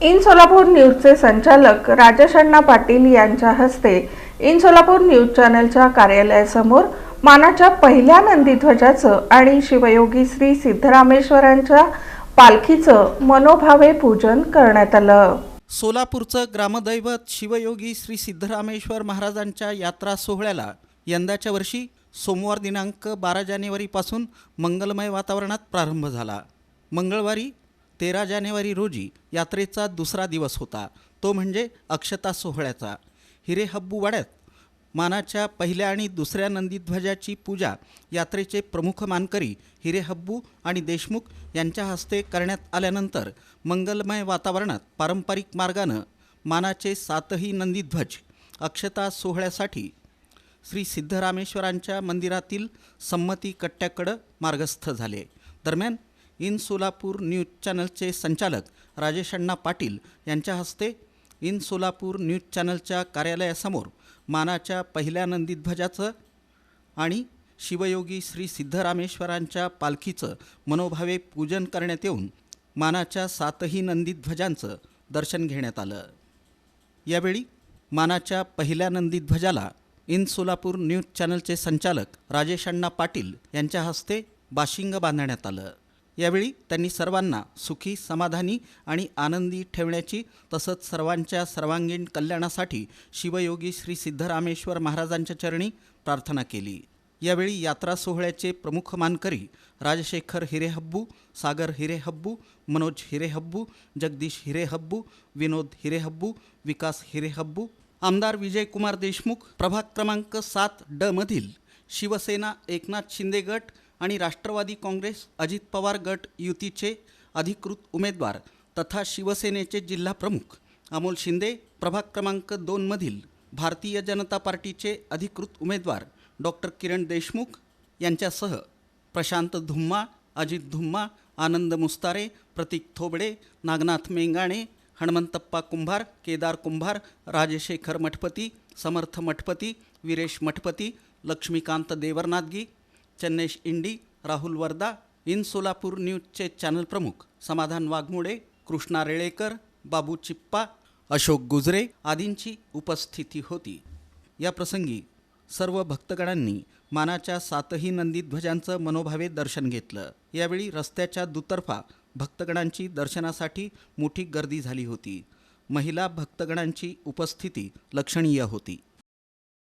In Solapur न्यूजचे संचालक राजेश अण्णा पाटील यांच्या हस्ते इन सोलापूर न्यूज चॅनलच्या कार्यालयासमोर मानाच्या पहिल्या नंदीध्वजाचं आणि शिवयोगी श्री सिद्धरामेश्वरांच्या पालखीचं मनोभावे पूजन करण्यात आलं। सोलापूरचं ग्रामदैवत शिवयोगी श्री सिद्धरामेश्वर महाराजांच्या यात्रा सोहळ्याला यंदाच्या वर्षी सोमवार दिनांक 12 जानेवारीपासून मंगलमय वातावरणात प्रारंभ झाला। मंगळवारी 13 जानेवारी रोजी यात्रेचा दुसरा दिवस होता, तो म्हणजे अक्षता सोहळ्याचा। हिरेहब्बू वाड्यात मानाच्या पहिल्या आणि दुसऱ्या नंदीध्वजाची पूजा यात्रेचे प्रमुख मानकरी हिरेहब्बू आणि देशमुख यांच्या हस्ते करण्यात आल्यानंतर मंगलमय वातावरणात पारंपरिक मार्गानं मानाचे 7ही नंदीध्वज अक्षता सोहळ्यासाठी श्री सिद्धरामेश्वरांच्या मंदिरातील संमती कट्ट्याकडे मार्गस्थ झाले। दरम्यान इन सोलापूर न्यूज चॅनलचे संचालक राजेश अण्णा पाटील यांच्या हस्ते इन सोलापूर न्यूज चॅनलच्या कार्यालयासमोर मानाच्या पहिल्या नंदीध्वजाचं आणि शिवयोगी श्री सिद्धरामेश्वरांच्या पालखीचं मनोभावे पूजन करण्यात येऊन मानाच्या 7ही नंदीध्वजांचं दर्शन घेण्यात आलं। यावेळी मानाच्या पहिल्या नंदीध्वजाला इन सोलापूर न्यूज चॅनलचे संचालक राजेश अण्णा पाटील यांच्या हस्ते बाशिंग बांधण्यात आलं। यावेळी त्यांनी सर्वांना सुखी, समाधानी आणि आनंदी ठेवण्याची तसंच सर्वांच्या सर्वांगीण कल्याणासाठी शिवयोगी श्री सिद्धरामेश्वर महाराजांच्या चरणी प्रार्थना केली। यावेळी यात्रा सोहळ्याचे प्रमुख मानकरी राजशेखर हिरेहब्बू, सागर हिरेहब्बू, मनोज हिरेहब्बू, जगदीश हिरेहब्बू, विनोद हिरेहब्बू, विकास हिरेहब्बू, आमदार विजयकुमार देशमुख, प्रभाग क्रमांक 7D मधील शिवसेना एकनाथ शिंदे गट आणि राष्ट्रवादी काँग्रेस अजित पवार गट युतीचे अधिकृत उमेदवार तथा शिवसेनेचे जिल्हा प्रमुख अमोल शिंदे, प्रभाग क्रमांक 2 मधील भारतीय जनता पार्टीचे अधिकृत उमेदवार डॉक्टर किरण देशमुख यांच्यासह प्रशांत धुम्मा, अजित धुम्मा, आनंद मुस्तारे, प्रतीक थोबडे, नागनाथ मेंगाणे, हनुमंतप्पा कुंभार, केदार कुंभार, राजशेखर मठपती, समर्थ मठपती, वीरेश मठपती, लक्ष्मीकांत देवरनाथगी, चन्नेश इंडी, राहुल वर्दा, इन सोलापूर न्यूजचे चॅनल प्रमुख समाधान वाघमोडे, कृष्णा रेळेकर, बाबू चिप्पा, अशोक गुजरे आदींची उपस्थिती होती। या प्रसंगी सर्व भक्तगणांनी मानाच्या 7ही नंदीध्वजांचं मनोभावे दर्शन घेतलं। यावेळी रस्त्याच्या दुतर्फा भक्तगणांची दर्शनासाठी मोठी गर्दी झाली होती। महिला भक्तगणांची उपस्थिती लक्षणीय होती।